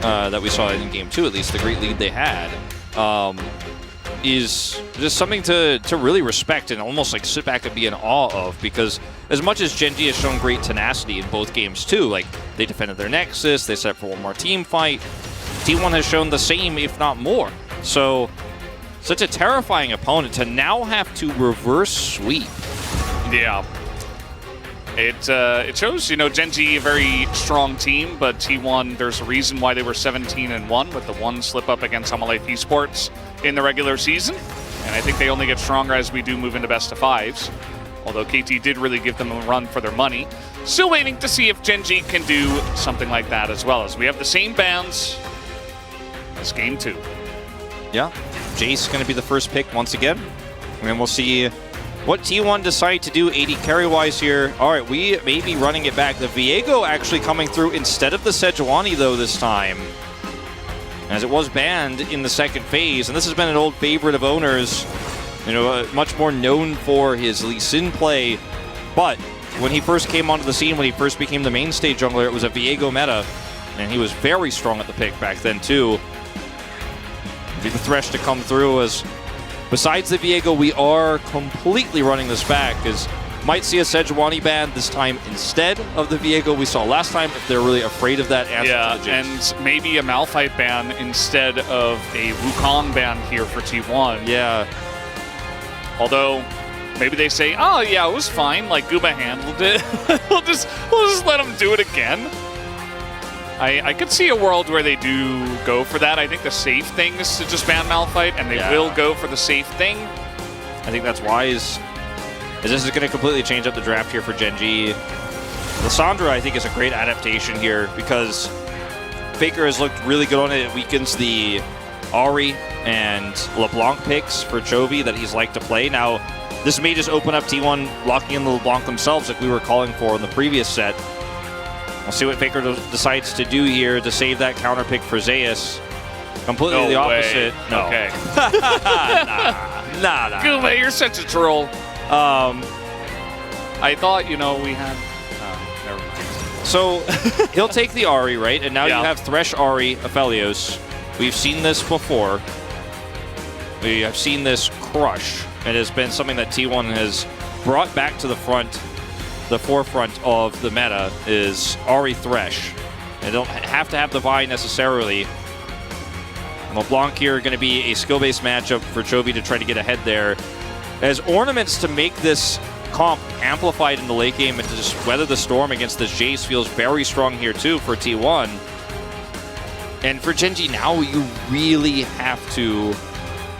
that we saw in Game 2, at least the great lead they had, is just something to really respect and almost like sit back and be in awe of, because as much as Gen G has shown great tenacity in both games too, like they defended their Nexus, they set up for one more team fight, T1 has shown the same, if not more. So such a terrifying opponent to now have to reverse sweep. Yeah. It shows, you know, Gen G, a very strong team, but T1, there's a reason why they were 17-1 with the one slip up against Life Esports in the regular season. And I think they only get stronger as we do move into best of fives. Although KT did really give them a run for their money. Still waiting to see if Gen G can do something like that as well, as we have the same bans as Game 2. Yeah, Jace going to be the first pick once again. And then we'll see what T1 decide to do AD carry-wise here. All right, we may be running it back. The Viego actually coming through instead of the Sejuani, though, this time, as it was banned in the second phase. And this has been an old favorite of Oner's, you know, much more known for his Lee Sin play. But when he first came onto the scene, when he first became the mainstay jungler, it was a Viego meta, and he was very strong at the pick back then, too. Be the Thresh to come through, as besides the Viego, we are completely running this back, as might see a Sejuani ban this time instead of the Viego we saw last time, if they're really afraid of that. Yeah, and maybe a Malphite ban instead of a Wukong ban here for T1. Yeah. Although, maybe they say, oh yeah, it was fine, like Guma handled it. we'll just let him do it again. I could see a world where they do go for that. I think the safe thing is to just ban Malphite, and they will go for the safe thing. I think that's wise, as this is going to completely change up the draft here for Gen G. Lissandra, I think, is a great adaptation here, because Faker has looked really good on it. It weakens the Ahri and LeBlanc picks for Chovy that he's liked to play. Now, this may just open up T1 locking in the LeBlanc themselves, like we were calling for in the previous set. We'll see what Faker decides to do here to save that counter pick for Zeus. Completely the opposite. Way. No. Okay. Nah. Guma, you're such a troll. I thought, you know, we had... never mind. So, he'll take the Ahri, right? And now you have Thresh Ahri, Aphelios. We've seen this before. We have seen this crush. It has been something that T1 has brought back to the forefront of the meta, is Ahri Thresh. They don't have to have the buy necessarily. And LeBlanc here going to be a skill-based matchup for Chovy to try to get ahead there. As ornaments to make this comp amplified in the late game and to just weather the storm against this Jace feels very strong here too for T1. And for Gen G now, you really have to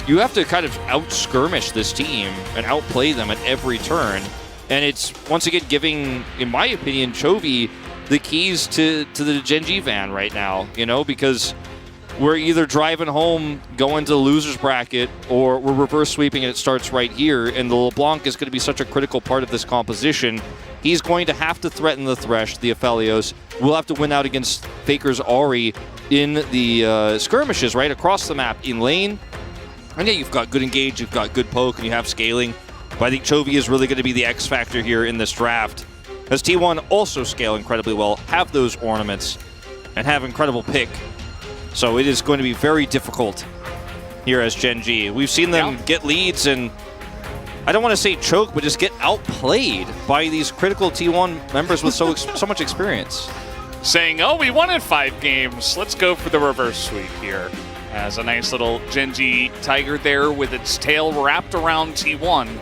kind of out-skirmish this team and outplay them at every turn. And it's, once again, giving, in my opinion, Chovy the keys to the Gen G van right now, you know, because we're either driving home, going to the loser's bracket, or we're reverse sweeping and it starts right here. And the LeBlanc is going to be such a critical part of this composition. He's going to have to threaten the Thresh, the Aphelios. We'll have to win out against Faker's Ahri in the skirmishes, right, across the map in lane. And yeah, you've got good engage, you've got good poke, and you have scaling. But I think Chovy is really going to be the X factor here in this draft, as T1 also scale incredibly well, have those ornaments, and have incredible pick. So it is going to be very difficult here as Gen G. We've seen them get leads and, I don't want to say choke, but just get outplayed by these critical T1 members with so much experience. Saying, oh, we won in 5 games. Let's go for the reverse sweep here. As a nice little Gen G tiger there with its tail wrapped around T1.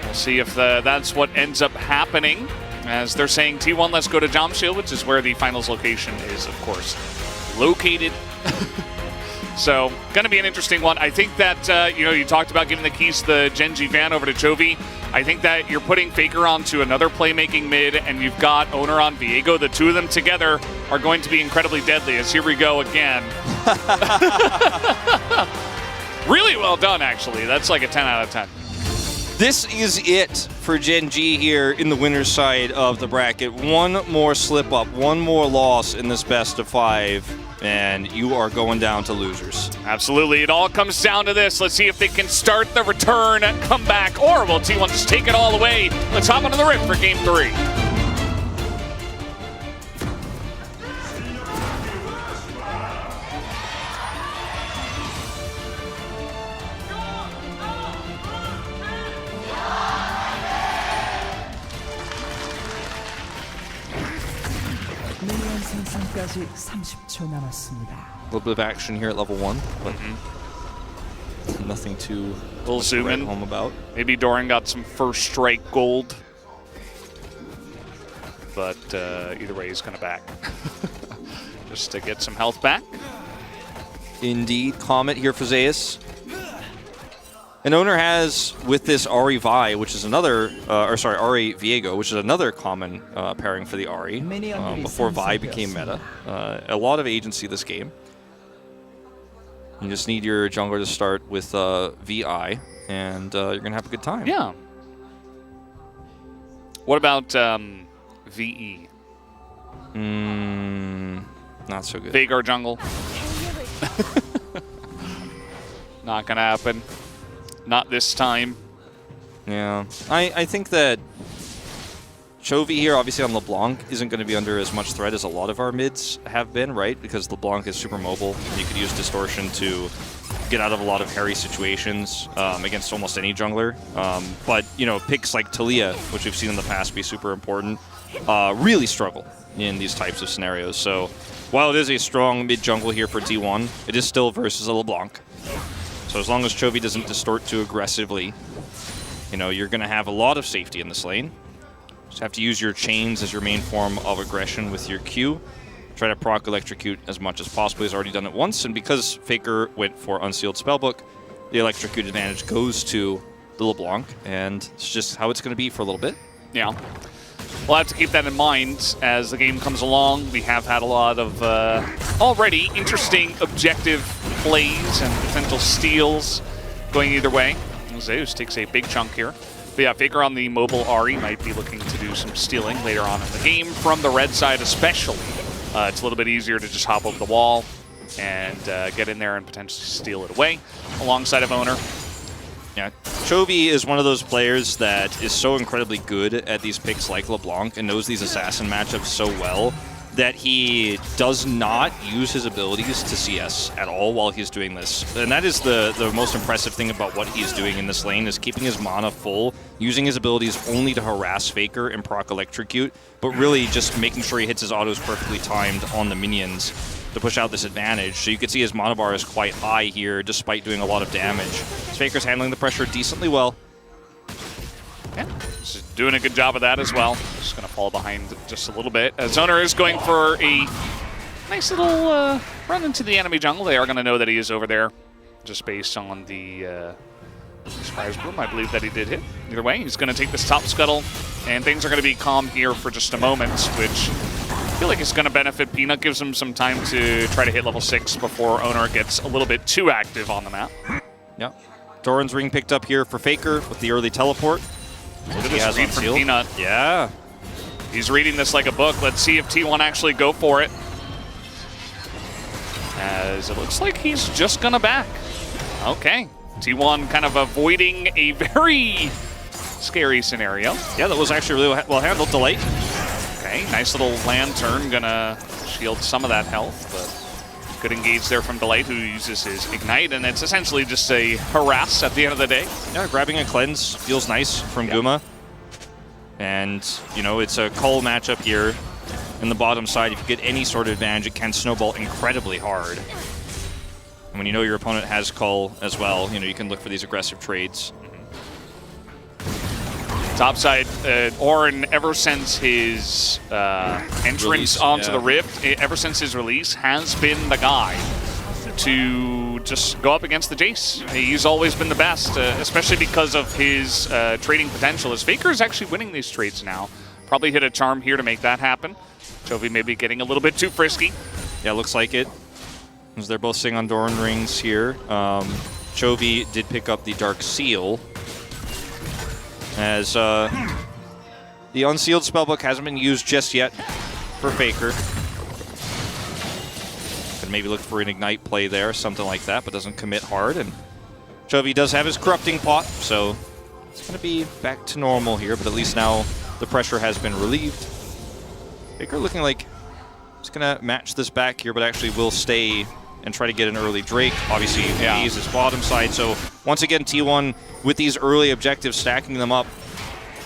We'll see if that's what ends up happening. As they're saying, T1, let's go to Jamsil, which is where the finals location is, of course, located. So, going to be an interesting one. I think that, you know, you talked about giving the keys to the Gen G van over to Chovy. I think that you're putting Faker onto another playmaking mid, and you've got Oner on Viego. The two of them together are going to be incredibly deadly, as here we go again. Really well done, actually. That's like a 10 out of 10. This is it for Gen G here in the winner's side of the bracket. One more slip up, one more loss in this best of 5, and you are going down to losers. Absolutely. It all comes down to this. Let's see if they can start the return, come back, or will T1 just take it all away? Let's hop onto the Rift for Game 3. little bit of action here at level 1, but nothing too little zoom in home about. Maybe Doran got some first strike gold, but either way he's gonna back just to get some health back. Indeed, Comet here for Zeus. And Oner has, with this Ahri Vi, which is another, Ahri Viego, which is another common pairing for the Ahri, before Vi became meta. A lot of agency this game. You just need your jungler to start with VI, and you're going to have a good time. Yeah. What about VE? Not so good. Vagar jungle. Not going to happen. Not this time. Yeah. I think that Chovy here, obviously on LeBlanc, isn't going to be under as much threat as a lot of our mids have been, right? Because LeBlanc is super mobile. You could use Distortion to get out of a lot of hairy situations against almost any jungler. But, you know, picks like Talia, which we've seen in the past be super important, really struggle in these types of scenarios. So while it is a strong mid jungle here for T1, it is still versus a LeBlanc. So as long as Chovy doesn't distort too aggressively, you know, you're going to have a lot of safety in this lane. Just have to use your chains as your main form of aggression with your Q. Try to proc electrocute as much as possible. He's already done it once, and because Faker went for Unsealed Spellbook, the electrocute advantage goes to the LeBlanc, and it's just how it's going to be for a little bit. Yeah. We'll have to keep that in mind as the game comes along. We have had a lot of already interesting objective plays and potential steals going either way. Zeus takes a big chunk here. But yeah, Faker on the mobile Ahri might be looking to do some stealing later on in the game. From the red side especially, it's a little bit easier to just hop over the wall and get in there and potentially steal it away alongside of Oner. Yeah, Chovy is one of those players that is so incredibly good at these picks like LeBlanc and knows these assassin matchups so well that he does not use his abilities to CS at all while he's doing this. And that is the most impressive thing about what he's doing in this lane, is keeping his mana full, using his abilities only to harass Faker and proc electrocute, but really just making sure he hits his autos perfectly timed on the minions to push out this advantage. So you can see his mana bar is quite high here despite doing a lot of damage. Faker's handling the pressure decently well. Yeah, just doing a good job of that as well. Just going to fall behind just a little bit. As Oner is going for a nice little run into the enemy jungle. They are going to know that he is over there just based on the Spire's Bloom. I believe that he did hit. Either way, he's going to take this top scuttle, and things are going to be calm here for just a moment, which I feel like it's going to benefit Peanut. Gives him some time to try to hit level 6 before Oner gets a little bit too active on the map. Yeah. Doran's ring picked up here for Faker with the early teleport. Look at this read from Peanut. Yeah. He's reading this like a book. Let's see if T1 actually go for it. As it looks like he's just going to back. Okay. T1 kind of avoiding a very scary scenario. Yeah, that was actually really well handled. Delay. Okay, nice little lantern. Gonna shield some of that health, but good engage there from Delight, who uses his Ignite, and it's essentially just a harass at the end of the day. Yeah, grabbing a cleanse feels nice from Guma. And, you know, it's a Cull matchup here in the bottom side. If you get any sort of advantage, it can snowball incredibly hard. And when you know your opponent has Cull as well, you know, you can look for these aggressive trades. Topside, Oren, ever since his entrance onto the Rift, ever since his release, has been the guy to just go up against the Jace. He's always been the best, especially because of his trading potential. As Faker is actually winning these trades now. Probably hit a charm here to make that happen. Chovy maybe getting a little bit too frisky. Yeah, looks like it. As they're both sitting on Doran rings here. Chovy did pick up the Dark Seal. As the Unsealed Spellbook hasn't been used just yet for Faker. Could maybe look for an Ignite play there, something like that, but doesn't commit hard. And Chovy does have his Corrupting Pot, so it's going to be back to normal here, but at least now the pressure has been relieved. Faker looking like he's going to match this back here, but actually will stay and try to get an early Drake. Obviously, he uses bottom side. So once again, T1 with these early objectives, stacking them up.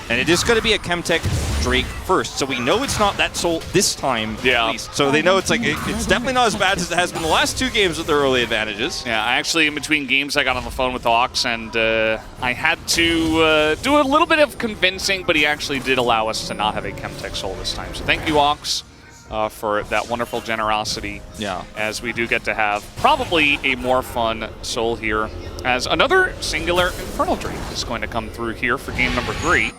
And it is going to be a Chemtech Drake first. So we know it's not that soul this time, yeah. at least. So they know it's like, it's definitely not as bad as it has been the last 2 games with their early advantages. Yeah, I actually, in between games, I got on the phone with Ox, and I had to do a little bit of convincing, but he actually did allow us to not have a Chemtech soul this time. So thank you, Ox, for that wonderful generosity. Yeah. As we do get to have probably a more fun soul here, as another singular Infernal Drake is going to come through here for game number 3.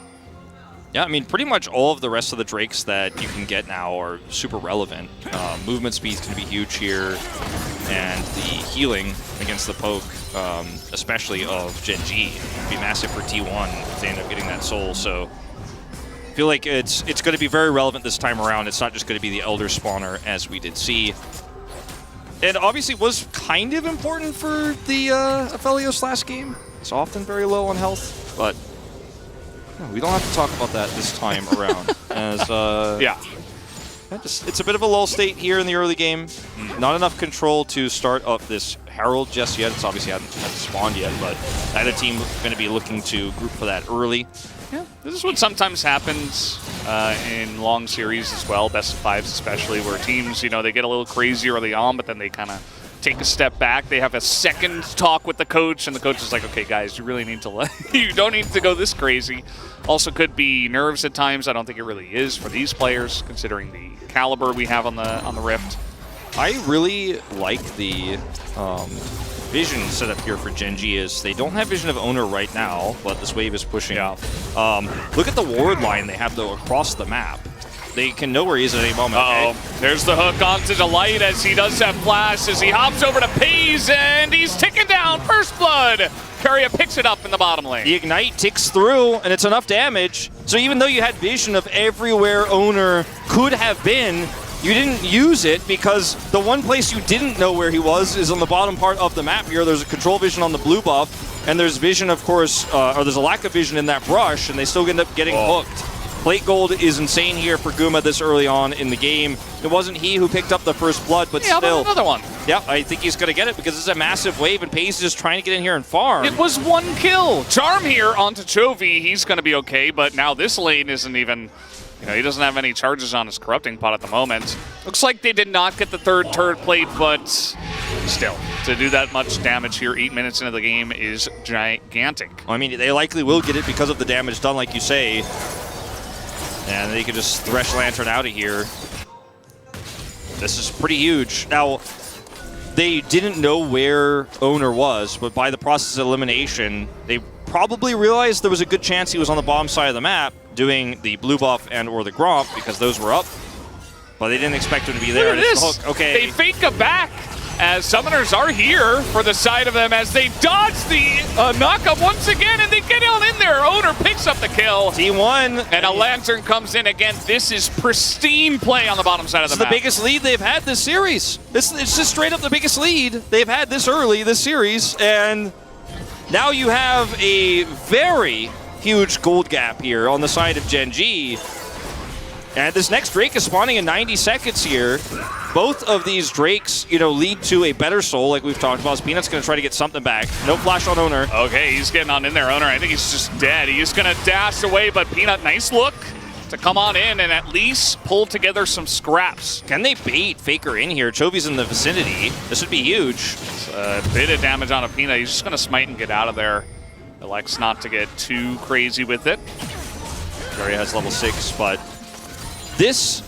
Yeah, I mean, pretty much all of the rest of the Drakes that you can get now are super relevant. Movement speed's going to be huge here, and the healing against the poke, especially of Gen G, would be massive for T1 if they end up getting that soul. So I feel like it's going to be very relevant this time around. It's not just going to be the Elder Spawner, as we did see. It obviously was kind of important for the Aphelios last game. It's often very low on health, but we don't have to talk about that this time around. As yeah. It's a bit of a lull state here in the early game. Not enough control to start up this Herald just yet. It's obviously hasn't spawned yet, but neither team going to be looking to group for that early. Yeah, this is what sometimes happens in long series as well, best of 5s especially, where teams, you know, they get a little crazy early on, but then they kind of take a step back. They have a second talk with the coach, and the coach is like, okay, guys, you really need to you don't need to go this crazy. Also could be nerves at times. I don't think it really is for these players, considering the caliber we have on the Rift. I really like the vision set up here for Gen G. Is they don't have vision of Oner right now, but this wave is pushing. Yeah. Look at the ward line they have, though, across the map. They can know where he is at any moment. Okay? There's the hook onto Delight as he does have flash, as he hops over to Pays, and he's ticking down. First blood. Keria picks it up in the bottom lane. The Ignite ticks through, and it's enough damage. So even though you had vision of everywhere Oner could have been, you didn't use it because the one place you didn't know where he was is on the bottom part of the map here. There's a control vision on the blue buff, and there's vision, of course, or there's a lack of vision in that brush, and they still end up getting hooked. Plate gold is insane here for Guma this early on in the game. It wasn't he who picked up the first blood, but still. Another one. Yeah, I think he's going to get it because it's a massive wave, and Pays is just trying to get in here and farm. It was 1 kill. Charm here onto Chovy. He's going to be okay, but now this lane isn't even... You know, he doesn't have any charges on his Corrupting Pot at the moment. Looks like they did not get the third turret plate, but still, to do that much damage here 8 minutes into the game is gigantic. I mean, they likely will get it because of the damage done, like you say. And they can just Thresh Lantern out of here. This is pretty huge. Now, they didn't know where Oner was, but by the process of elimination, they probably realized there was a good chance he was on the bottom side of the map doing the blue buff and or the Gromp because those were up. But they didn't expect him to be there. Look at this. The okay. They fake a back as Summoners are here for the side of them as they dodge the knockup once again, and they get on in there. Oner picks up the kill. T1. And a Lantern comes in again. This is pristine play on the bottom side of the map. This is the biggest lead they've had this series. It's just straight up the biggest lead they've had this early this series, and now you have a very huge gold gap here on the side of Gen G. And this next Drake is spawning in 90 seconds here. Both of these Drakes, you know, lead to a better soul, like we've talked about. Peanut's going to try to get something back. No flash on Oner. Okay, he's getting on in there. Oner, I think he's just dead. He's going to dash away, but Peanut, nice look to come on in and at least pull together some scraps. Can they bait Faker in here? Chovy's in the vicinity. This would be huge. It's a bit of damage on a Peanut. He's just going to smite and get out of there. Elects not to get too crazy with it. Keria has level 6, but this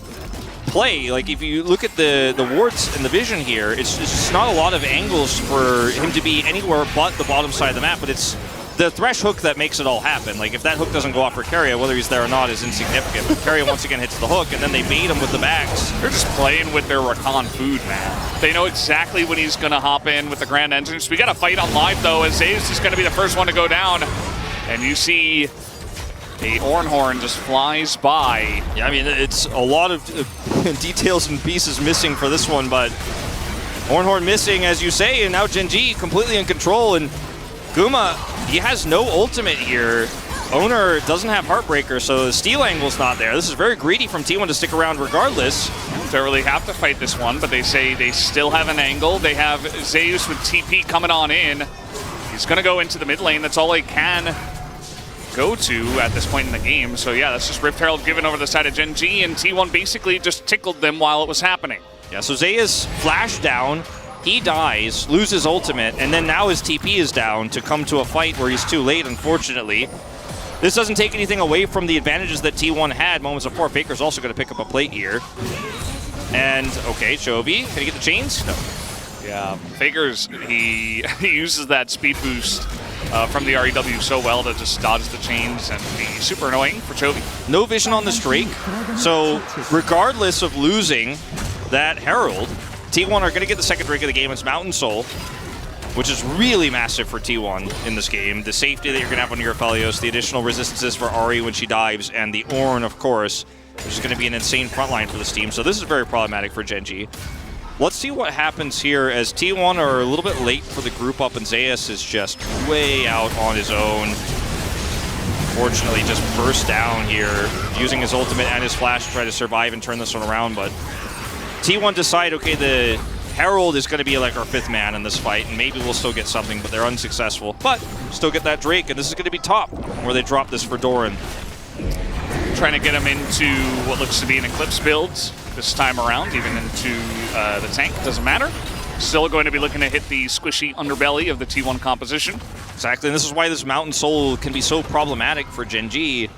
play, like if you look at the wards and the vision here, it's just not a lot of angles for him to be anywhere but the bottom side of the map, but it's the Thresh hook that makes it all happen. Like if that hook doesn't go off for Keria, whether he's there or not is insignificant. But Keria once again hits the hook, and then they bait him with the backs. They're just playing with their Rakan food, man. They know exactly when he's going to hop in with the Grand Entrance. We got a fight on live, though, as Zeus is going to be the first one to go down. And you see a Ornhorn just flies by. Yeah, I mean, it's a lot of details and pieces missing for this one, but Ornhorn missing, as you say, and now Gen G completely in control, and Guma, he has no ultimate here. Oner doesn't have Heartbreaker, so the steal angle's not there. This is very greedy from T1 to stick around regardless. Don't really have to fight this one, but they say they still have an angle. They have Zeus with TP coming on in. He's going to go into the mid lane. That's all he can go to at this point in the game. So yeah, that's just Rift Herald given over the side of Gen G, and T1 basically just tickled them while it was happening. Yeah, so Zeus flashed down, he dies, loses ultimate, and then now his TP is down to come to a fight where he's too late, unfortunately. This doesn't take anything away from the advantages that T1 had moments before. Faker's also going to pick up a plate here. And, okay, Chovy, can he get the chains? No. Yeah, Faker's, he uses that speed boost from the REW so well to just dodge the chains and be super annoying for Chovy. No vision on this Drake, so regardless of losing that Herald, T1 are going to get the second Drake of the game. It's Mountain Soul, which is really massive for T1 in this game. The safety that you're going to have on your Aphelios, the additional resistances for Ahri when she dives, and the Ornn, of course, which is going to be an insane frontline for this team. So this is very problematic for Gen G. Let's see what happens here as T1 are a little bit late for the group up, and Zeus is just way out on his own. Fortunately, just burst down here, using his ultimate and his flash to try to survive and turn this one around, but T1 decide, okay, the Herald is going to be like our fifth man in this fight, and maybe we'll still get something, but they're unsuccessful. But still get that Drake, and this is going to be top, where they drop this for Doran. Trying to get him into what looks to be an Eclipse build this time around, even into the tank, doesn't matter. Still going to be looking to hit the squishy underbelly of the T1 composition. Exactly, and this is why this Mountain Soul can be so problematic for Gen G.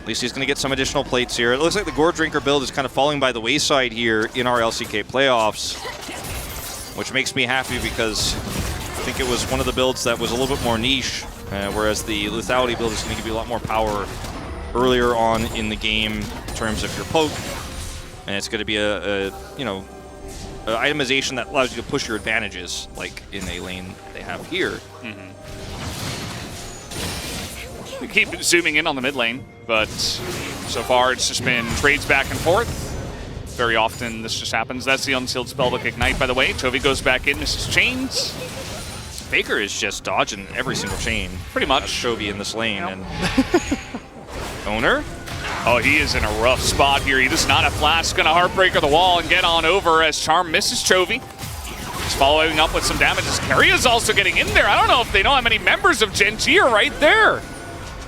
At least he's going to get some additional plates here. It looks like the Gore Drinker build is kind of falling by the wayside here in our LCK playoffs, which makes me happy because I think it was one of the builds that was a little bit more niche, whereas the Lethality build is going to give you a lot more power earlier on in the game in terms of your poke, and it's going to be a itemization that allows you to push your advantages, like in a lane they have here. We keep zooming in on the mid lane, but so far it's just been trades back and forth. Very often this just happens. That's the unsealed spellbook Ignite, by the way. Chovy goes back in, misses chains. Faker is just dodging every single chain. Pretty much. Chovy in this lane. And Oner? Oh, he is in a rough spot here. He does not have flash. Going to Heartbreaker the wall and get on over as Charm misses Chovy. He's following up with some damage as Keria is also getting in there. I don't know if they know how many members of Gen G are right there.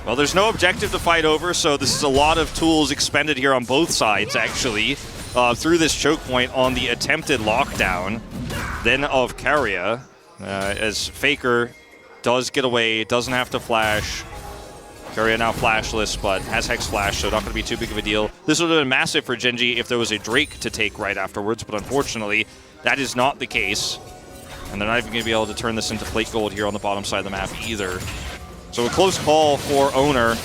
Well, there's no objective to fight over, so this is a lot of tools expended here on both sides, actually, through this choke point on the attempted lockdown, then of Keria, as Faker does get away, doesn't have to flash. Keria now flashless, but has Hex Flash, so not going to be too big of a deal. This would have been massive for Gen G if there was a Drake to take right afterwards, but unfortunately, that is not the case. And they're not even going to be able to turn this into plate gold here on the bottom side of the map either. So a close call for Oner,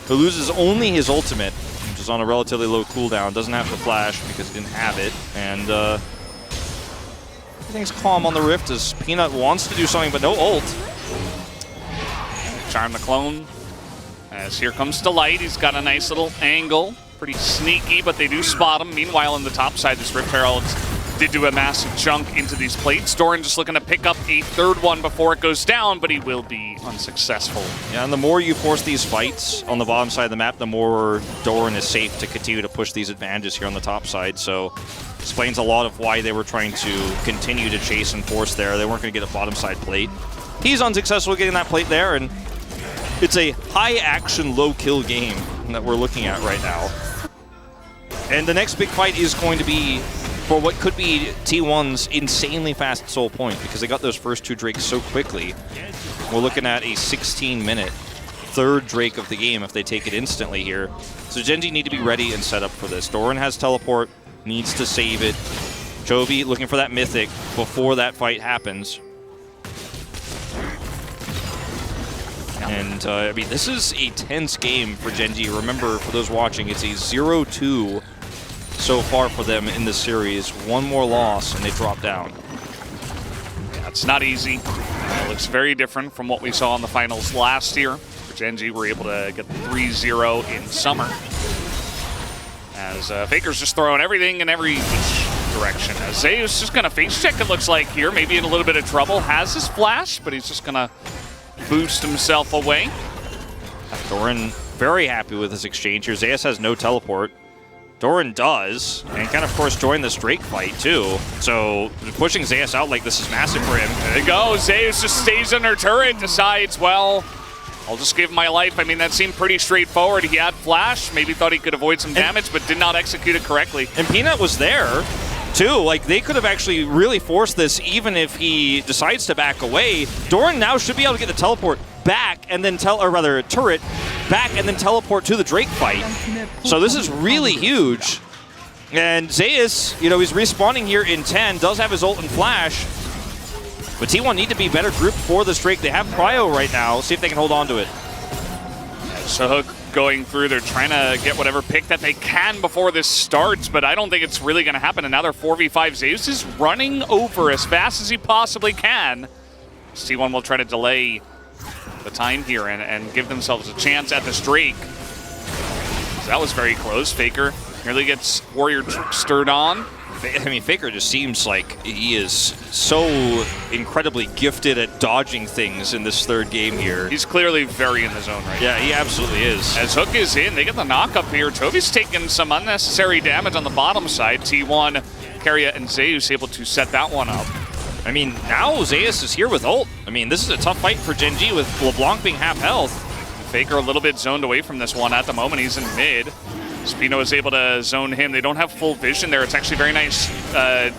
who loses only his ultimate, which is on a relatively low cooldown, doesn't have to flash because he didn't have it, and everything's calm on the Rift as Peanut wants to do something, but no ult. Charm the clone. As here comes Delight, he's got a nice little angle. Pretty sneaky, but they do spot him. Meanwhile, on the top side, this Rift Herald did do a massive chunk into these plates. Doran just looking to pick up a third one before it goes down, but he will be unsuccessful. Yeah, and the more you force these fights on the bottom side of the map, the more Doran is safe to continue to push these advantages here on the top side. So explains a lot of why they were trying to continue to chase and force there. They weren't going to get a bottom side plate. He's unsuccessful getting that plate there, and it's a high-action, low-kill game that we're looking at right now. And the next big fight is going to be for what could be T1's insanely fast soul point, because they got those first two Drakes so quickly. We're looking at a 16-minute third Drake of the game if they take it instantly here. So Gen G need to be ready and set up for this. Doran has teleport, needs to save it. Chovy looking for that Mythic before that fight happens. And, I mean, this is a tense game for Gen G. Remember, for those watching, it's a 0-2 so far for them in this series. One more loss, and they drop down. Yeah, it's not easy. It looks very different from what we saw in the finals last year. For Gen G, we're able to get the 3-0 in summer. As Faker's just throwing everything in every direction. As Zeus just going to face check, it looks like here. Maybe in a little bit of trouble. Has his flash, but he's just going to boost himself away. Doran very happy with this exchange here. Zeus has no teleport. Doran does, and can of course join this Drake fight too. So pushing Zeus out like this is massive for him. There you go. Zeus just stays under turret, decides, well, I'll just give my life. I mean, that seemed pretty straightforward. He had flash, maybe thought he could avoid some damage, but did not execute it correctly. And Peanut was there, too. Like, they could have actually really forced this even if he decides to back away. Doran now should be able to get the teleport back and then turret back and then teleport to the Drake fight. So this is really huge. And Zeus, you know, he's respawning here in 10, does have his ult and flash. But T1 need to be better grouped for this Drake. They have Cryo right now. See if they can hold on to it. So Hook going through. They're trying to get whatever pick that they can before this starts, but I don't think it's really going to happen. And now they're 4v5. Zeus is running over as fast as he possibly can. T1 will try to delay the time here and give themselves a chance at this Drake. So that was very close. Faker nearly gets Warrior stirred on. I mean, Faker just seems like he is so incredibly gifted at dodging things in this third game here. He's clearly very in the zone right now. Yeah, he absolutely is. As Hook is in, they get the knock up here. Chovy's taking some unnecessary damage on the bottom side. T1, Keria, and Zeus able to set that one up. I mean, now Zeus is here with ult. I mean, this is a tough fight for Gen G with LeBlanc being half health. Faker a little bit zoned away from this one at the moment. He's in mid. Spino is able to zone him. They don't have full vision there. It's actually very nice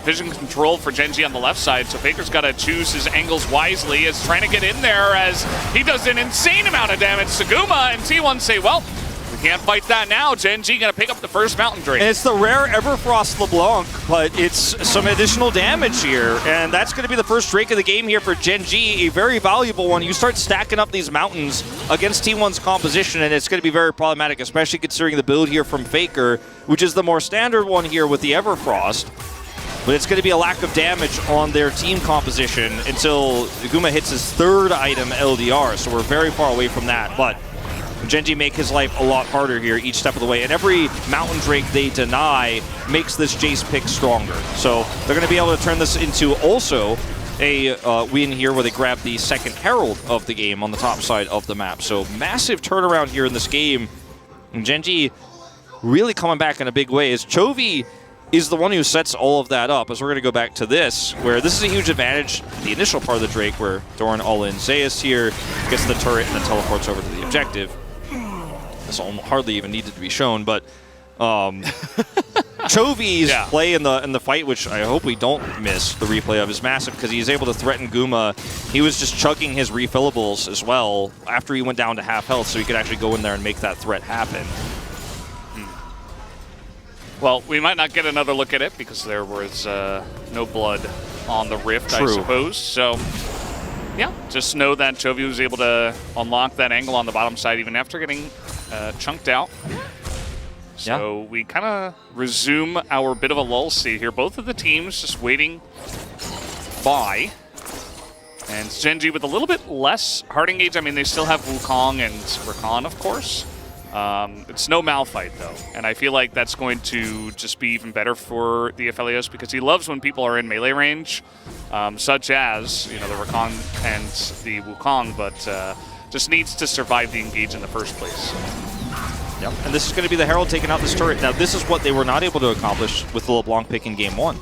vision control for Gen G on the left side, so Faker's got to choose his angles wisely. Is trying to get in there as he does an insane amount of damage to Guma, and T1 say, well, we can't fight that now. Gen G gonna pick up the first Mountain Drake. And it's the rare Everfrost LeBlanc, but it's some additional damage here. And that's gonna be the first Drake of the game here for Gen G, a very valuable one. You start stacking up these mountains against T1's composition, and it's gonna be very problematic, especially considering the build here from Faker, which is the more standard one here with the Everfrost. But it's gonna be a lack of damage on their team composition until Guma hits his third item, LDR, so we're very far away from that. But Gen G make his life a lot harder here each step of the way, and every Mountain Drake they deny makes this Jace pick stronger. So they're going to be able to turn this into also a win here where they grab the second Herald of the game on the top side of the map. So massive turnaround here in this game, and Gen G really coming back in a big way as Chovy is the one who sets all of that up, as we're going to go back to this, where this is a huge advantage, the initial part of the Drake, where Doran all in. Zeus here gets the turret and then teleports over to the objective. This hardly even needed to be shown, but Chovy's play in the fight, which I hope we don't miss the replay of, is massive because he's able to threaten Guma. He was just chugging his refillables as well after he went down to half health, so he could actually go in there and make that threat happen. Well, we might not get another look at it because there was no blood on the rift, True. I suppose. So, yeah, just know that Chovy was able to unlock that angle on the bottom side even after getting chunked out. So we kind of resume our bit of a lull state here. Both of the teams just waiting by. And Gen G with a little bit less hard engage. I mean, they still have Wukong and Rakan, of course. It's no Malphite, though. And I feel like that's going to just be even better for the Aphelios because he loves when people are in melee range, such as, you know, the Rakan and the Wukong, but just needs to survive the engage in the first place. Yep. And this is going to be the Herald taking out this turret. Now, this is what they were not able to accomplish with the LeBlanc pick in Game 1,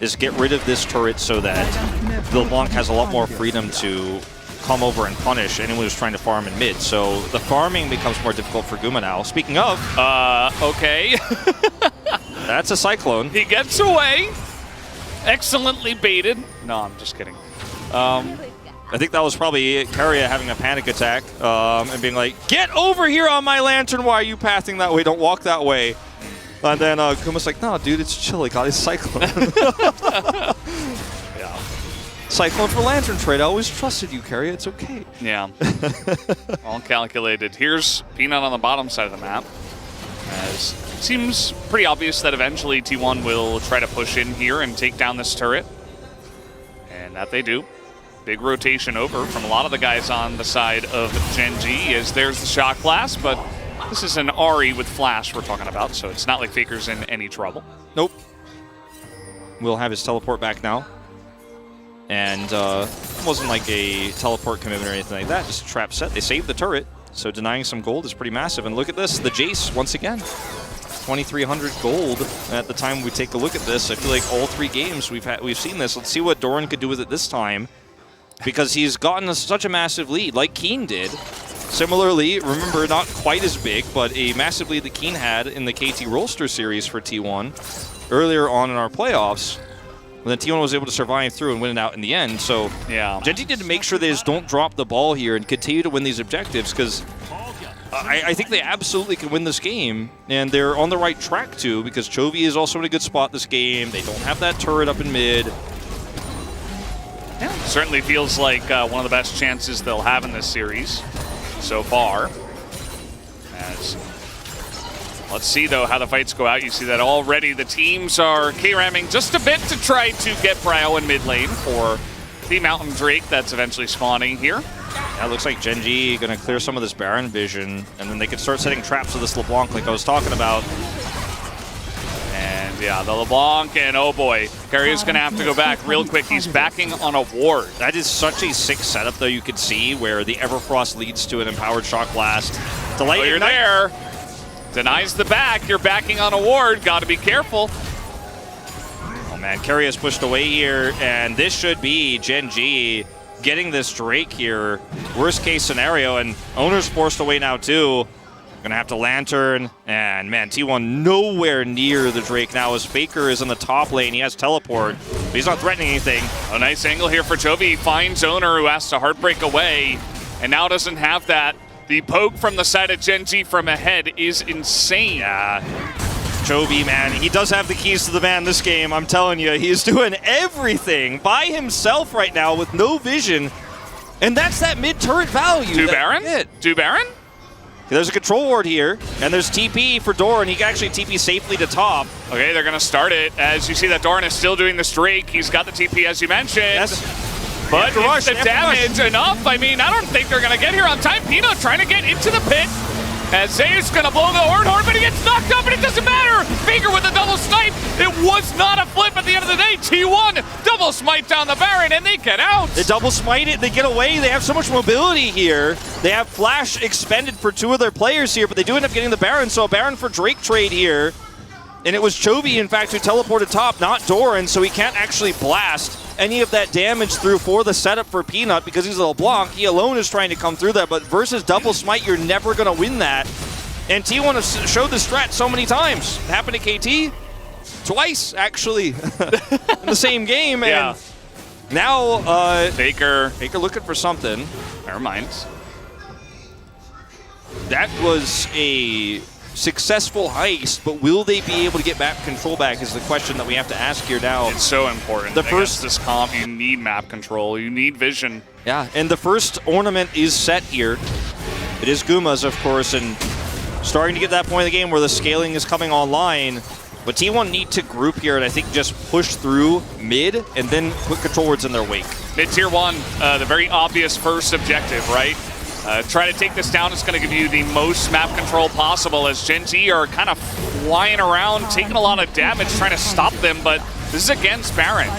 is get rid of this turret so that LeBlanc has a lot more freedom to come over and punish anyone who's trying to farm in mid. So the farming becomes more difficult for Guma now. Speaking of... okay. That's a Cyclone. He gets away. Excellently baited. No, I'm just kidding. I think that was probably Keria having a panic attack and being like, get over here on my lantern. Why are you pathing that way? Don't walk that way. And then Guma's like, no, dude, it's chill. I got his Cyclone. Yeah. Cyclone for lantern trade. I always trusted you, Keria. It's okay. Yeah. All calculated. Here's Peanut on the bottom side of the map. As it seems pretty obvious that eventually T1 will try to push in here and take down this turret. And that they do. Big rotation over from a lot of the guys on the side of Gen G as there's the Shock Blast, but this is an Ahri with Flash we're talking about, so it's not like Faker's in any trouble. Nope. We'll have his teleport back now. And it wasn't like a teleport commitment or anything like that, just a trap set. They saved the turret, so denying some gold is pretty massive. And look at this, the Jace, once again. 2,300 gold at the time we take a look at this. I feel like all three games we've seen this. Let's see what Doran could do with it this time, because he's gotten such a massive lead, like Keen did. Similarly, remember, not quite as big, but a massive lead that Keen had in the KT Rollster series for T1 earlier on in our playoffs. And then T1 was able to survive through and win it out in the end. So yeah, Gen.G did to make sure they just don't drop the ball here and continue to win these objectives, because I think they absolutely can win this game, and they're on the right track too, because Chovy is also in a good spot this game. They don't have that turret up in mid. Yeah, certainly feels like one of the best chances they'll have in this series so far. As let's see, though, how the fights go out. You see that already the teams are K-ramming just a bit to try to get Bryo in mid lane for the Mountain Drake that's eventually spawning here. Yeah, it looks like Gen.G going to clear some of this Baron vision, and then they can start setting traps with this LeBlanc like I was talking about. And yeah, the LeBlanc, and oh boy, Keria's going to have to go back real quick. He's backing on a ward. That is such a sick setup, though. You could see where the Everfrost leads to an empowered Shock Blast. Delay oh, you're there. Denies the back. You're backing on a ward. Got to be careful. Oh man, Keria's pushed away here, and this should be Gen.G getting this Drake here. Worst case scenario, and Oner's forced away now too. Gonna have to Lantern, and man, T1 nowhere near the Drake now as Faker is in the top lane. He has teleport, but he's not threatening anything. A nice angle here for Chovy. He finds Oner, who has to heartbreak away, and now doesn't have that. The poke from the side of Gen.G from ahead is insane. Yeah. Chovy, man, he does have the keys to the van this game. I'm telling you, he's doing everything by himself right now with no vision. And that's that mid-turret value. Do Baron? Do Baron? There's a control ward here, and there's TP for Doran. He can actually TP safely to top. Okay, they're going to start it. As you see that Doran is still doing this Drake. He's got the TP, as you mentioned. Yes. But is the damage enough? I mean, I don't think they're going to get here on time. Peanut trying to get into the pit. As Zeus going to blow the Horde, but he gets knocked up, and it doesn't matter. Faker with a double snipe. It was not a flip at the end of the day. T1 double smite down the Baron, and they get out. They double smite it. They get away. They have so much mobility here. They have Flash expended for 2 of their players here, but they do end up getting the Baron. So a Baron for Drake trade here. And it was Chovy, in fact, who teleported top, not Doran, so he can't actually blast any of that damage through for the setup for Peanut because he's a LeBlanc. He alone is trying to come through that, but versus double smite, you're never going to win that. And T1 has showed the strat so many times. It happened to KT twice, actually, in the same game. Yeah. And now Faker looking for something. Never mind. That was a successful heist, but will they be able to get map control back is the question that we have to ask here now. It's so important. The first this comp, you need map control, you need vision. Yeah, and the first ornament is set here. It is Guma's, of course, and starting to get that point in the game where the scaling is coming online. But T1 need to group here and I think just push through mid and then put control wards in their wake. Mid-tier 1, the very obvious first objective, right? Try to take this down. It's going to give you the most map control possible as Gen.G are kind of flying around, taking a lot of damage, trying to stop them, but this is against Baron.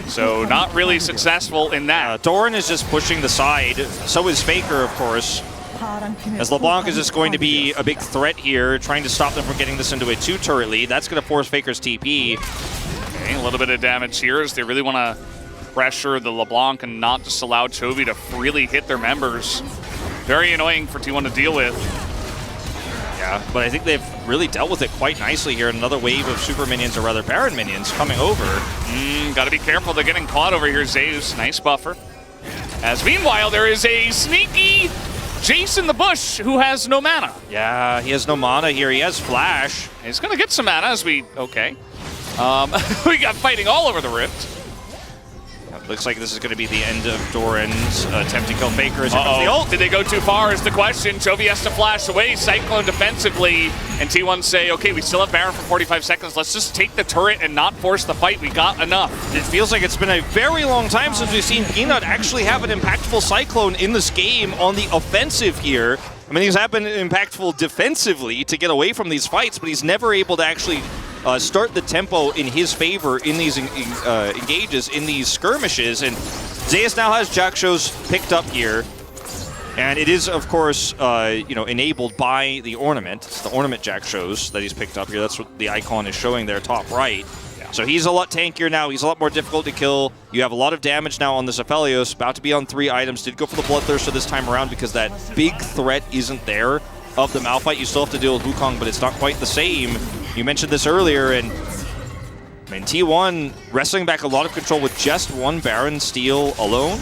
So not really successful in that. Doran is just pushing the side. So is Faker, of course. As LeBlanc is just going to be a big threat here, trying to stop them from getting this into a 2-turret lead. That's going to force Faker's TP. Okay, a little bit of damage here as they really want to pressure the LeBlanc and not just allow Chovy to freely hit their members. Very annoying for T1 to deal with. Yeah, but I think they've really dealt with it quite nicely here. Another wave of super minions, or rather Baron minions, coming over. Got to be careful. They're getting caught over here. Zeus, nice buffer. As meanwhile, there is a sneaky Jace in the bush who has no mana. Yeah, he has no mana here. He has Flash. He's going to get some mana as we... Okay. We got fighting all over the Rift. Looks like this is going to be the end of Doran's attempt to kill Faker. As the ult. Did they go too far is the question. Chovy has to flash away, Cyclone defensively, and T1 say, okay, we still have Baron for 45 seconds. Let's just take the turret and not force the fight. We got enough. It feels like it's been a very long time since we've seen Peanut actually have an impactful Cyclone in this game on the offensive here. I mean, he's been impactful defensively to get away from these fights, but he's never able to actually start the tempo in his favor in these engages, in these skirmishes. And Zeus now has Jak'Sho's picked up here. And it is, of course, enabled by the ornament. It's the ornament Jak'Sho's that he's picked up here. That's what the icon is showing there, top right. Yeah. So he's a lot tankier now. He's a lot more difficult to kill. You have a lot of damage now on this Aphelios. About to be on 3 items. Did go for the Bloodthirster this time around because that big threat isn't there of the Malphite. You still have to deal with Wukong, but it's not quite the same. You mentioned this earlier, and I mean, T1 wrestling back a lot of control with just one Baron steal alone.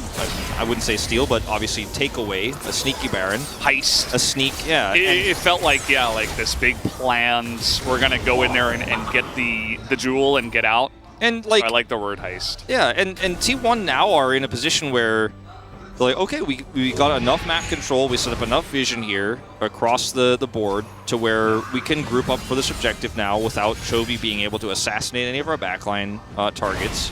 I wouldn't say steal, but obviously take away a sneaky Baron. Heist. A sneak, yeah. It felt like, yeah, like this big plans. We're going to go in there and get the jewel and get out. And like, so I like the word heist. Yeah, and T1 now are in a position where they're like, okay, we got enough map control, we set up enough vision here across the board to where we can group up for this objective now without Chovy being able to assassinate any of our backline targets.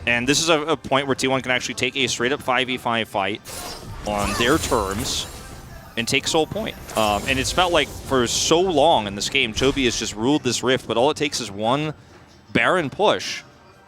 And this is a point where T1 can actually take a straight-up 5v5 fight on their terms and take Soul Point. And it's felt like for so long in this game, Chovy has just ruled this rift, but all it takes is one Baron push,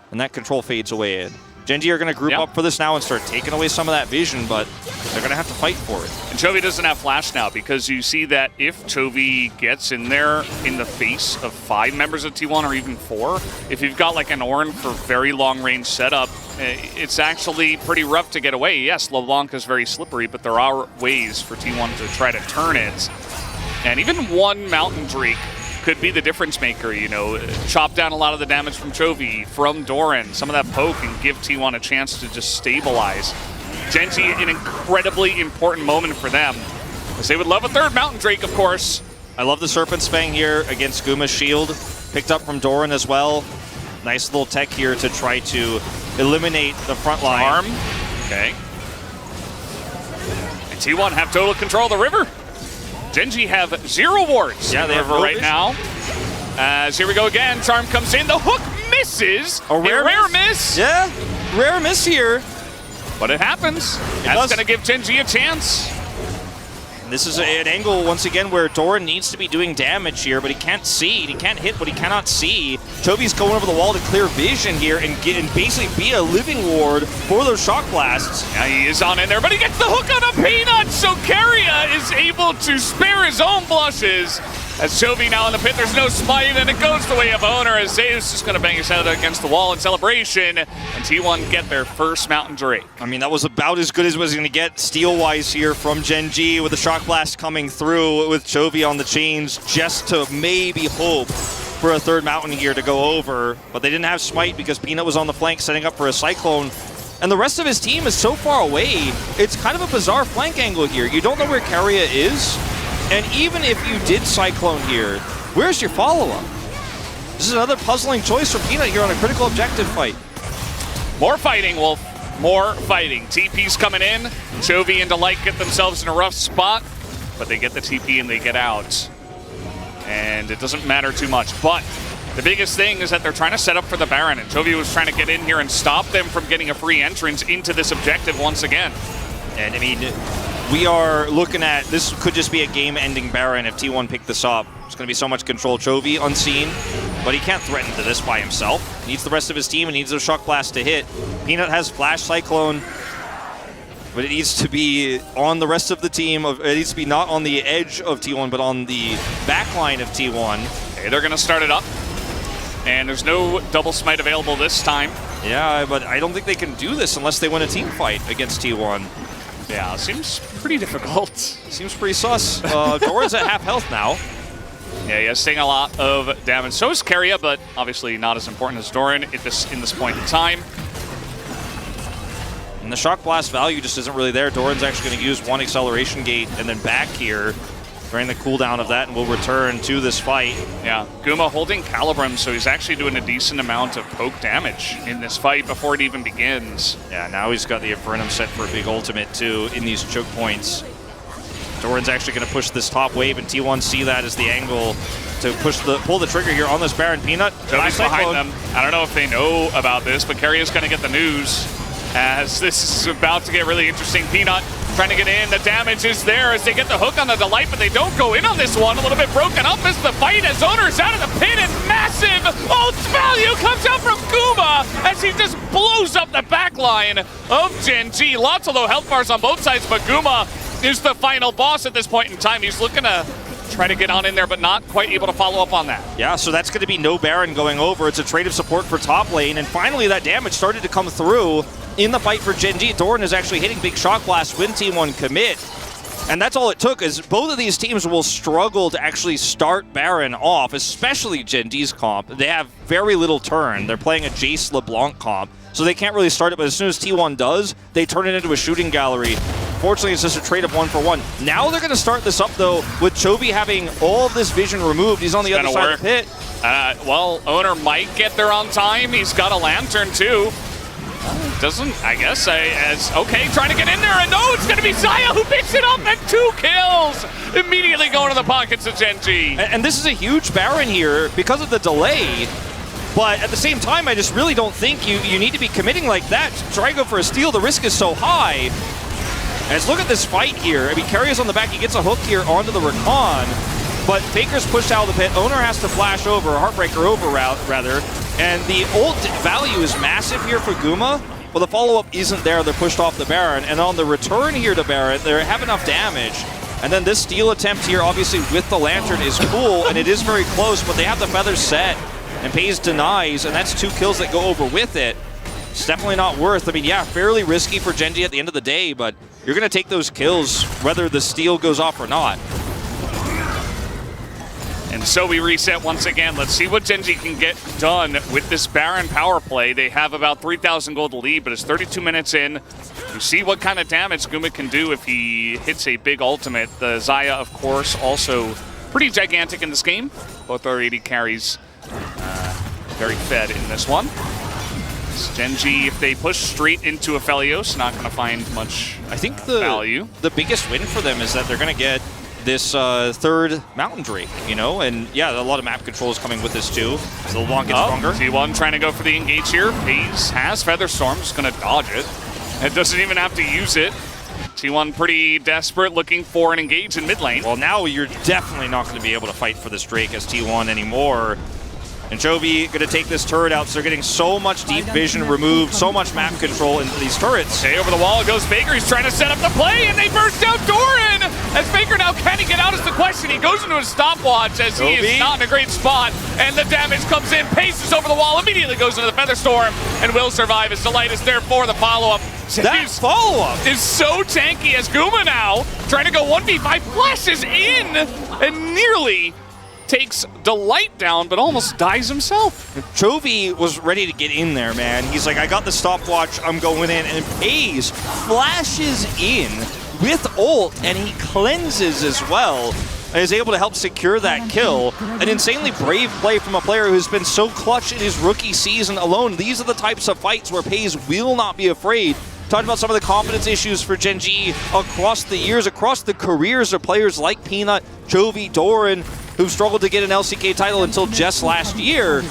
and that control fades away. And Gen.G are going to group up for this now and start taking away some of that vision, but they're going to have to fight for it. And Chovy doesn't have flash now because you see that if Chovy gets in there in the face of 5 members of T1 or even 4, if you've got like an Ornn for very long range setup, it's actually pretty rough to get away. Yes, LeBlanc is very slippery, but there are ways for T1 to try to turn it. And even one Mountain Drake could be the difference maker, you know, chop down a lot of the damage from Chovy, from Doran, some of that poke, and give T1 a chance to just stabilize. Gen.G, an incredibly important moment for them, because they would love a 3rd Mountain Drake, of course. I love the Serpent's Fang here against Guma's shield, picked up from Doran as well. Nice little tech here to try to eliminate the front line. Arm, okay. And T1 have total control of the river. Gen.G have 0 wards in the river right now. As here we go again, Charm comes in, the hook misses. A rare miss. Yeah, rare miss here. But it happens. That's going to give Gen.G a chance. And this is an angle, once again, where Doran needs to be doing damage here, but he can't see. He can't hit what he cannot see. Chovy's going over the wall to clear vision here and basically be a living ward for those shock blasts. Yeah, he is on in there, but he gets the hook on a Peanut, so Keria is able to spare his own blushes. As Chovy now in the pit, there's no smite, and it goes the way of Oner, as Zeus is going to bang his head against the wall in celebration, and T1 get their first Mountain Drake. I mean, that was about as good as was going to get steel-wise here from Gen.G, with the Shock Blast coming through with Chovy on the chains, just to maybe hope for a 3rd Mountain here to go over, but they didn't have smite because Peanut was on the flank setting up for a Cyclone. And the rest of his team is so far away, it's kind of a bizarre flank angle here. You don't know where Keria is. And even if you did Cyclone here, where's your follow-up? This is another puzzling choice for Peanut here on a critical objective fight. More fighting, Wolf. More fighting. TP's coming in. Chovy and Delight get themselves in a rough spot, but they get the TP and they get out. And it doesn't matter too much. But the biggest thing is that they're trying to set up for the Baron, and Chovy was trying to get in here and stop them from getting a free entrance into this objective once again. And I mean, we are looking at, this could just be a game-ending Baron if T1 picked this up. There's going to be so much control. Chovy unseen, but he can't threaten to this by himself. He needs the rest of his team and needs a Shock Blast to hit. Peanut has Flash Cyclone, but it needs to be on the rest of the team. It needs to be not on the edge of T1, but on the back line of T1. Okay, they're going to start it up. And there's no double smite available this time. Yeah, but I don't think they can do this unless they win a team fight against T1. Yeah, seems pretty difficult. Seems pretty sus. Doran's at half health now. Yeah, he is taking a lot of damage. So is Keria, but obviously not as important as Doran in this point in time. And the Shock Blast value just isn't really there. Doran's actually going to use one acceleration gate and then back here during the cooldown of that, and we'll return to this fight. Yeah, Guma holding Calibrum, so he's actually doing a decent amount of poke damage in this fight before it even begins. Yeah, now he's got the Infernum set for a big ultimate too in these choke points. Doran's actually going to push this top wave, and T1 see that as the angle to pull the trigger here on this Baron. Peanut, Jody's behind them. I don't know if they know about this, but Keria's going to get the news as this is about to get really interesting. Peanut trying to get in. The damage is there as they get the hook on the Delight, but they don't go in on this one. A little bit broken up as the fight as Oner's out of the pit, and massive ult value comes out from Guma as he just blows up the back line of Gen.G. Lots of low health bars on both sides, but Guma is the final boss at this point in time. He's looking to try to get on in there, but not quite able to follow up on that. Yeah, so that's going to be no Baron going over. It's a trade of support for top lane, and finally that damage started to come through in the fight for Gen G. Doran is actually hitting big shock blast when Team 1 commit. And that's all it took, is both of these teams will struggle to actually start Baron off, especially Gen G's comp. They have very little turn. They're playing a Jace LeBlanc comp, so they can't really start it, but as soon as T1 does, they turn it into a shooting gallery. Fortunately, it's just a trade of 1-for-1. Now they're going to start this up, though, with Chovy having all of this vision removed. He's on the other side of the pit. Well, Oner might get there on time. He's got a lantern, too. Doesn't, I guess, okay, trying to get in there, and no, it's going to be Xayah who picks it up, and 2 kills! Immediately going to the pockets of Gen G. And this is a huge Baron here because of the delay, but at the same time, I just really don't think you need to be committing like that. Try to go for a steal, the risk is so high. And let's look at this fight here. I mean, Keria's on the back, he gets a hook here onto the Recon, but Faker's pushed out of the pit. Oner has to flash over, Heartbreaker over, rather. And the ult value is massive here for Guma. Well, the follow-up isn't there. They're pushed off the Baron. And on the return here to Baron, they have enough damage. And then this steal attempt here, obviously, with the Lantern is cool, and it is very close, but they have the feathers set. And Pays denies, and that's 2 kills that go over with it. It's definitely not worth. I mean, yeah, fairly risky for Gen G at the end of the day, but you're going to take those kills whether the steal goes off or not. And so we reset once again. Let's see what Gen G can get done with this Baron power play. They have about 3,000 gold to lead, but it's 32 minutes in. You see what kind of damage Guma can do if he hits a big ultimate. The Xayah, of course, also pretty gigantic in this game. Both are 80 carries, very fed in this one. Gen G, if they push straight into Aphelios, not going to find much value. The biggest win for them is that they're going to get this third Mountain Drake, you know? And yeah, a lot of map control is coming with this too. So the long gets stronger. T1 trying to go for the engage here. Pays has Featherstorm, just going to dodge it. It doesn't even have to use it. T1 pretty desperate, looking for an engage in mid lane. Well, now you're definitely not going to be able to fight for this Drake as T1 anymore. And Chovy going to take this turret out, so they're getting so much deep vision removed, so much map control into these turrets. Okay, over the wall goes Faker. He's trying to set up the play, and they burst out Doran! As Faker now, can he get out is the question. He goes into a stopwatch as he is not in a great spot, and the damage comes in. Paces over the wall, immediately goes into the Featherstorm, and will survive as Delight is there for the follow-up. That follow-up is so tanky as Guma now, trying to go 1v5, flashes in, and nearly takes Delight down, but almost dies himself. Chovy was ready to get in there, man. He's like, I got the stopwatch, I'm going in, and Pays flashes in with ult, and he cleanses as well, and is able to help secure that kill. An insanely brave play from a player who's been so clutch in his rookie season alone. These are the types of fights where Pays will not be afraid. Talked about some of the confidence issues for Gen G across the years, across the careers of players like Peanut, Chovy, Doran, who've struggled to get an LCK title until just last year.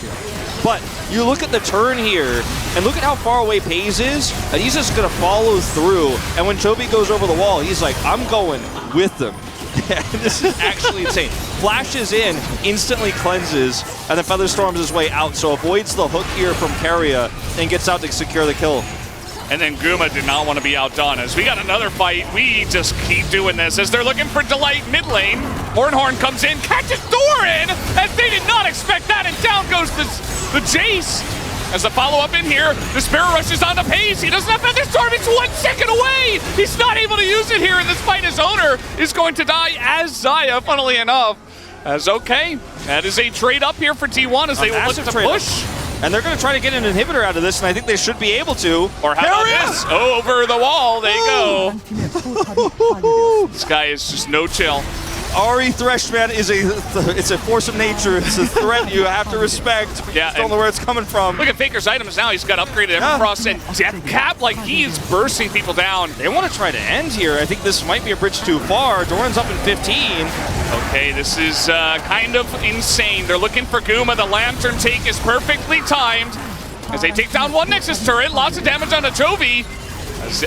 But you look at the turn here, and look at how far away Pays is, and he's just going to follow through. And when Chovy goes over the wall, he's like, I'm going with them. This is actually insane. Flashes in, instantly cleanses, and then Featherstorms his way out, so avoids the hook here from Keria and gets out to secure the kill. And then Guma did not want to be outdone. As we got another fight, we just keep doing this as they're looking for Delight mid lane. Hornhorn comes in, catches Doran, as they did not expect that, and down goes the Jace. As the follow-up in here, the Sparrow rushes onto Pays. He doesn't have Featherstorm, it's 1 second away! He's not able to use it here in this fight as Oner is going to die as Xayah, funnily enough. As okay, that is a trade up here for T1 as they will look to push. And they're going to try to get an inhibitor out of this, and I think they should be able to. Or how about this? Over the wall, there you go. This guy is just no chill. Ahri Thresh, man, it's a force of nature. It's a threat you have to respect. Yeah, don't know where it's coming from. Look at Faker's items now. He's got upgraded Everfrost and Death Cap, like he is bursting people down. They want to try to end here. I think this might be a bridge too far. Doran's up in 15. Okay, this is kind of insane. They're looking for Guma. The Lantern take is perfectly timed as they take down one Nexus turret. Lots of damage on the Chovy.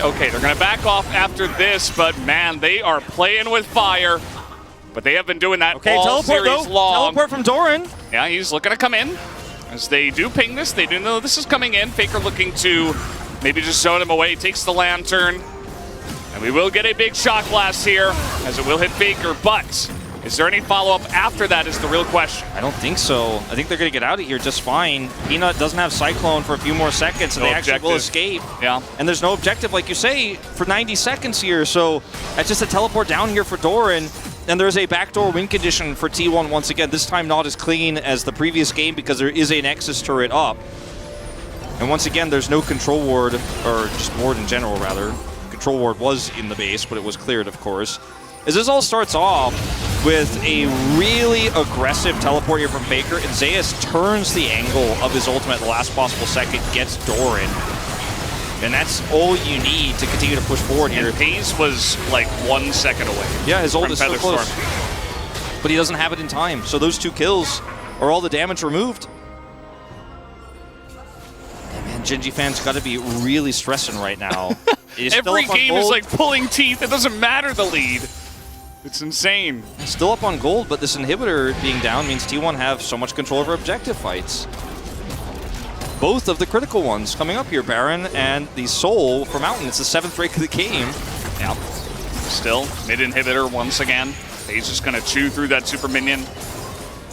Okay, they're going to back off after this, but man, they are playing with fire. But they have been doing that all series long. Teleport from Doran. Yeah, he's looking to come in. As they do ping this, they do know this is coming in. Faker looking to maybe just zone him away. Takes the Lantern. And we will get a big shock blast here, as it will hit Faker. But Is there any follow-up after that is the real question. I don't think so. I think they're going to get out of here just fine. Peanut doesn't have Cyclone for a few more seconds, and they actually will escape. Yeah. And there's no objective, like you say, for 90 seconds here. So that's just a teleport down here for Doran. And there's a backdoor win condition for T1 once again. This time not as clean as the previous game because there is a Nexus turret up. And once again, there's no control ward, or just ward in general, rather. Control ward was in the base, but it was cleared, of course. As this all starts off with a really aggressive teleport here from Faker, and Zeus turns the angle of his ultimate at the last possible second, gets Doran. And that's all you need to continue to push forward here. And Pace was like 1 second away. Yeah, his ult is so close. But he doesn't have it in time, so those 2 kills are all the damage removed. Man, Genji fans got to be really stressing right now. Every game is like pulling teeth. It doesn't matter the lead. It's insane. Still up on gold, but this inhibitor being down means T1 have so much control over objective fights. Both of the critical ones coming up here, Baron and the Soul for Mountain. It's the 7th break of the game. Yeah. Still, mid inhibitor once again. He's just going to chew through that super minion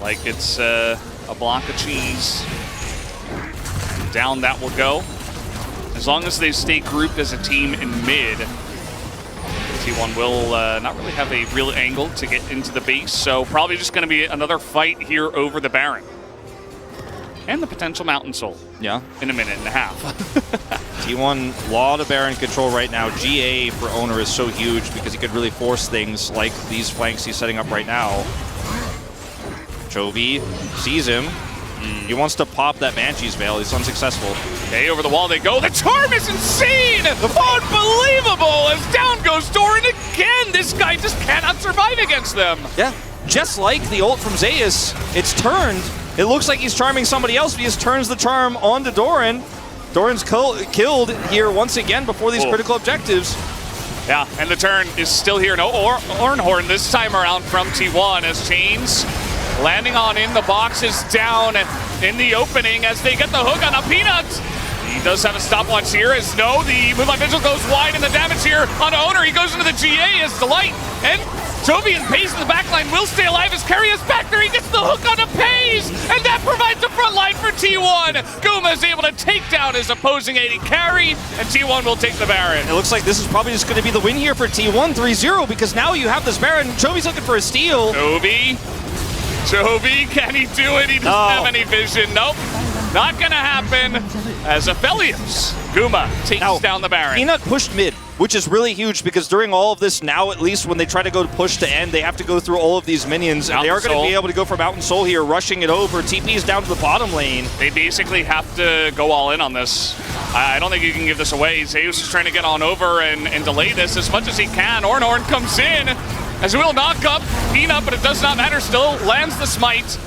like it's a block of cheese. Down that will go. As long as they stay grouped as a team in mid, T1 will not really have a real angle to get into the base, so probably just going to be another fight here over the Baron. And the potential Mountain Soul. Yeah. In a minute and a half. T1, lot of Baron control right now. GA for Oner is so huge because he could really force things like these flanks he's setting up right now. Chovy sees him. He wants to pop that Banshee's Veil. He's unsuccessful. Okay, over the wall they go. The charm is insane! Unbelievable! As down goes Doran again! This guy just cannot survive against them! Yeah, just like the ult from Zeus, it's turned. It looks like he's charming somebody else, but he just turns the charm onto Doran. Doran's killed here once again before these critical objectives. Yeah, and the turn is still here. No Ornhorn this time around from T1 as Chains landing on in. The box is down in the opening as they get the hook on a Peanut. He does have a stopwatch here as the Moonlight Vigil goes wide and the damage here on Oner. He goes into the GA as Delight. And Chovy and Pace in the backline will stay alive as Keria's back there. He gets the hook on a Pace, and that provides the front line for T1. Guma is able to take down his opposing AD carry, and T1 will take the Baron. It looks like this is probably just going to be the win here for T1, 3-0, because now you have this Baron. Chovy's looking for a steal. Chovy, can he do it? He doesn't have any vision. Nope, not gonna happen. As Aphelios, Guma takes down the Baron. Peanut pushed mid, which is really huge because during all of this now, at least when they try to go to push to end, they have to go through all of these minions. And they are going to be able to go for Mountain Soul here, rushing it over. TP is down to the bottom lane. They basically have to go all in on this. I don't think you can give this away. Zeus is trying to get on over and delay this as much as he can. Ornhorn comes in as he will knock up Peanut, but it does not matter. Still lands the smite.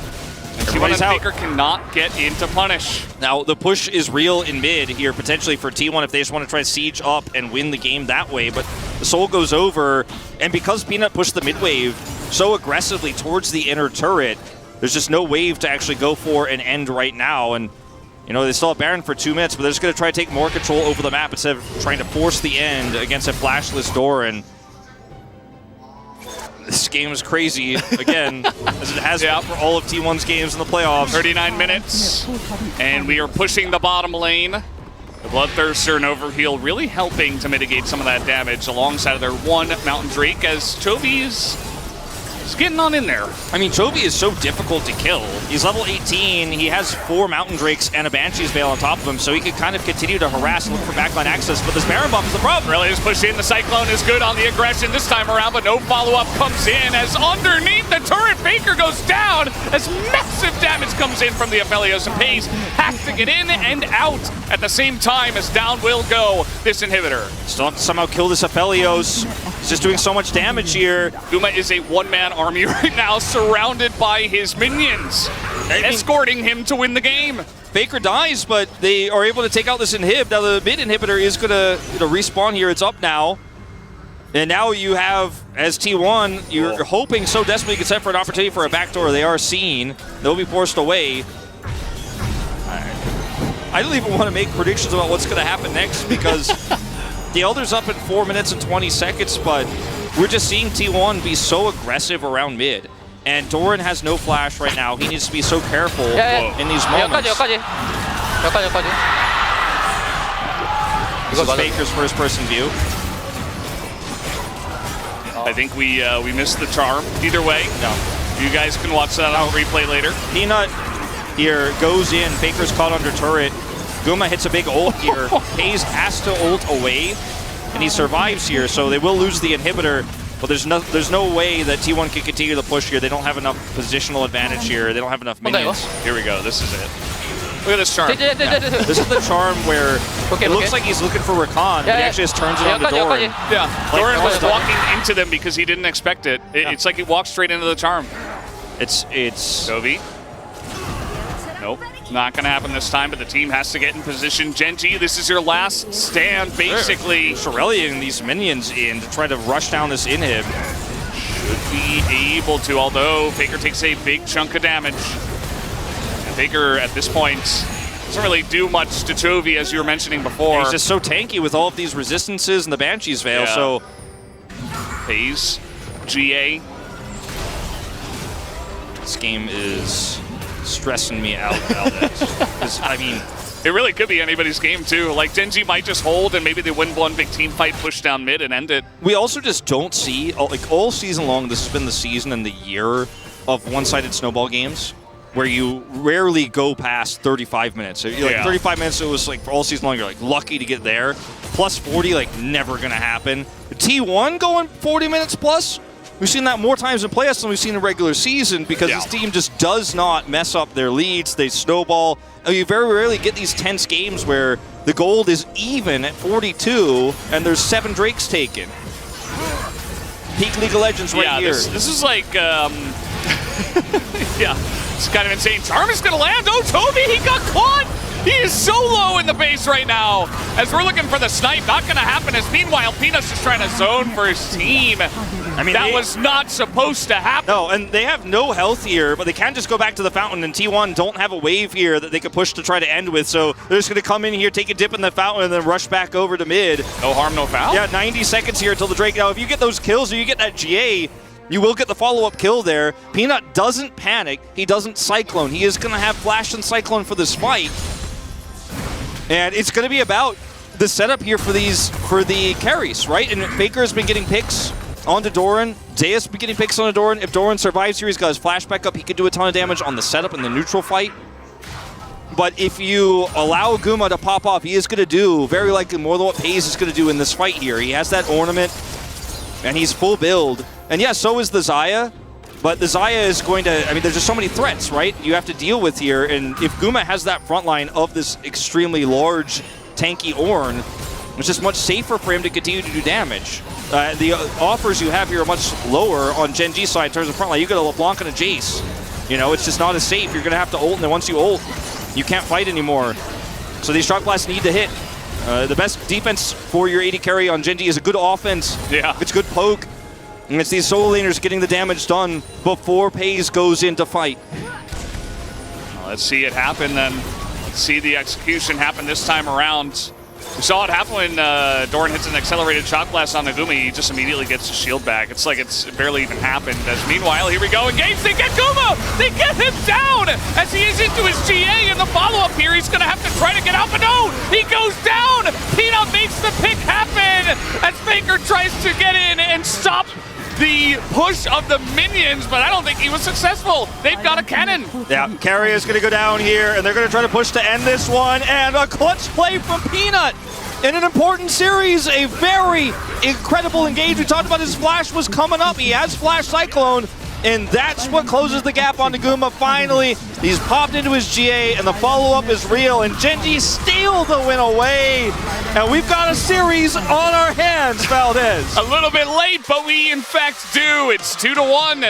T1 and Faker cannot get into punish. Now, the push is real in mid here, potentially for T1 if they just want to try to siege up and win the game that way. But the Soul goes over, and because Peanut pushed the mid wave so aggressively towards the inner turret, there's just no wave to actually go for and end right now. And, you know, they still have Baron for 2 minutes, but they're just going to try to take more control over the map instead of trying to force the end against a flashless Doran. This game is crazy, again, as it has been for all of T1's games in the playoffs. 39 minutes, and we are pushing the bottom lane. The Bloodthirster and Overheal really helping to mitigate some of that damage alongside of their one Mountain Drake as Chovy is getting on in there. I mean, Chovy is so difficult to kill. He's level 18, he has 4 Mountain Drakes and a Banshee's Veil on top of him, so he can kind of continue to harass and look for backline access, but this Baron buff is the problem. Really just push in, the Cyclone is good on the aggression this time around, but no follow-up comes in as underneath the turret, Faker goes down as massive damage comes in from the Aphelios, and Pace has to get in and out at the same time as down will go this inhibitor. Still have to somehow kill this Aphelios. He's just doing so much damage here. Guma is a one-man army right now, surrounded by his minions, escorting him to win the game. Faker dies, but they are able to take out this inhib. Now the mid inhibitor is going to respawn here. It's up now. And now you have, as T1, you're hoping so desperately you can set for an opportunity for a backdoor. They are seen. They'll be forced away. I don't even want to make predictions about what's going to happen next because the Elder's up in 4 minutes and 20 seconds, but we're just seeing T1 be so aggressive around mid. And Doran has no flash right now. He needs to be so careful in these moments. This is Faker's first-person view. I think we missed the charm. Either way, you guys can watch that on replay later. Peanut here goes in. Faker's caught under turret. Guma hits a big ult here. FaZe has to ult away, and he survives here, so they will lose the inhibitor. But there's no way that T1 can continue to push here. They don't have enough positional advantage here. They don't have enough minions. Here we go. This is it. Look at this charm. This is the charm where it looks like he's looking for Rakan, but he actually just turns it on to Doran. Yeah, Doran was walking into them because he didn't expect it. It's like he walked straight into the charm. It's Toby. Nope, not going to happen this time, but the team has to get in position. Genji, this is your last stand, basically. Shirelliing these minions in to try to rush down this inhib. Should be able to, although Faker takes a big chunk of damage. And Faker, at this point, doesn't really do much to Chovy, as you were mentioning before. He's just so tanky with all of these resistances and the Banshee's Veil, so... FaZe, GA. This game is stressing me out about it. Because, I mean... It really could be anybody's game, too. Like, Genji might just hold, and maybe they win one big team fight, push down mid, and end it. We also just don't see, like, all season long, this has been the season and the year of one-sided snowball games, where you rarely go past 35 minutes. So, like, 35 minutes, it was, like, for all season long, you're, like, lucky to get there. Plus 40, like, never gonna happen. T1 going 40 minutes plus? We've seen that more times in playoffs than we've seen in regular season because this team just does not mess up their leads. They snowball. You very rarely get these tense games where the gold is even at 42 and there's 7 Drakes taken. Peak League of Legends right here. This is like, it's kind of insane. Charm is going to land. Oh, Toby, he got caught. He is so low in the base right now. As we're looking for the snipe, not going to happen. As meanwhile, Peanut's just trying to zone for his team. I mean, that was not supposed to happen. No, and they have no health here, but they can't just go back to the fountain, and T1 don't have a wave here that they could push to try to end with, so they're just going to come in here, take a dip in the fountain, and then rush back over to mid. No harm, no foul? Yeah, 90 seconds here until the Drake. Now, if you get those kills or you get that GA, you will get the follow-up kill there. Peanut doesn't panic. He doesn't Cyclone. He is going to have Flash and Cyclone for this fight. And it's going to be about the setup here for the carries, right? And Faker has been getting picks onto Doran. Zeus has been getting picks onto Doran. If Doran survives here, he's got his flash back up. He could do a ton of damage on the setup in the neutral fight. But if you allow Guma to pop off, he is going to do very likely more than what FaZe is going to do in this fight here. He has that ornament, and he's full build. And yeah, so is the Xayah. But the Xayah is going to, I mean, there's just so many threats, right? You have to deal with here. And if Guma has that front line of this extremely large, tanky Ornn, it's just much safer for him to continue to do damage. The offers you have here are much lower on Genji's side in terms of front line. You got a LeBlanc and a Jace. You know, it's just not as safe. You're going to have to ult, and then once you ult, you can't fight anymore. So these shock blasts need to hit. The best defense for your AD carry on Genji is a good offense. Yeah. It's good poke. And it's these solo laners getting the damage done before FaZe goes into fight. Well, let's see it happen then. Let's see the execution happen this time around. We saw it happen when Doran hits an accelerated shock blast on Nagumi. He just immediately gets his shield back. It's like it's barely even happened. As meanwhile, here we go. Engage, they get Guma! They get him down! As he is into his GA in the follow-up here. He's going to have to try to get out, but no! He goes down! Peanut makes the pick happen! As Faker tries to get in and stop the push of the minions, but I don't think he was successful. They've got a cannon. Yeah, Keria is going to go down here, and they're going to try to push to end this one, and a clutch play from Peanut in an important series. A very incredible engage. We talked about his flash was coming up. He has Flash Cyclone, and that's what closes the gap on Guma. Finally, he's popped into his GA, and the follow-up is real, and Genji steal the win away. And we've got a series on our hands, Valdez. A little bit late, but we in fact do. It's 2-1.